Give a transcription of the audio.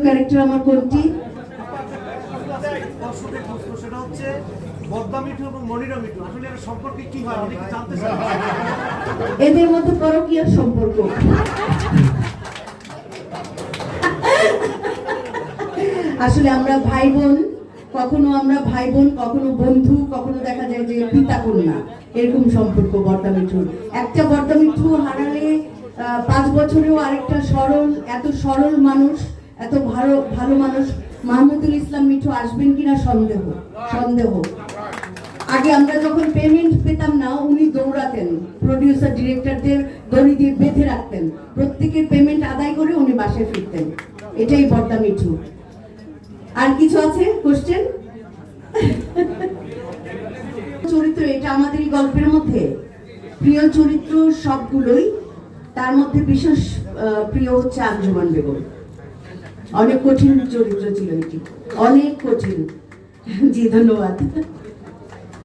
Character আমার কোনটি? সেটা হচ্ছে বদ্দা মিঠু এবং মনিরা মিঠু, আসলে এর সম্পর্কে কি হয় অনেকে জানতে চায়। এদের মধ্যে পরকীয়ার সম্পর্ক। আসলে আমরা ভাই বোন, কখনো আমরা ভাই বোন, কখনো বন্ধু, কখনো দেখা যায় যে পিতা কন্যা, এরকম সম্পর্ক বদ্দা মিঠুর। একটা বদ্দা মিঠু হারালে 5 বছরেও আরেকটা সরল, এত সরল মানুষ, এত ভালো মানুষ মাহমুদুল ইসলাম মিঠু আসবেন কিনা সন্দেহ। আগে আমরা যখন পেমেন্ট পেতাম না, উনি দৌড়াতেন, প্রডিউসার ডিরেক্টরদের দড়ি দিয়ে বেঁধে রাখতেন, প্রত্যেকের পেমেন্ট আদায় করে উনি বাসায় ফিরতেন। এটাই বদ্দা মিঠু। আর কিছু আছে কোশ্চেন? চরিত্র, এটা আমাদের এই গল্পের মধ্যে প্রিয় চরিত্র সবগুলোই, তার মধ্যে বিশেষ প্রিয় হচ্ছে আঞ্জুমান বেগম। অনেক কঠিন চরিত্র ছিল এটি, অনেক কঠিন। জি, ধন্যবাদ।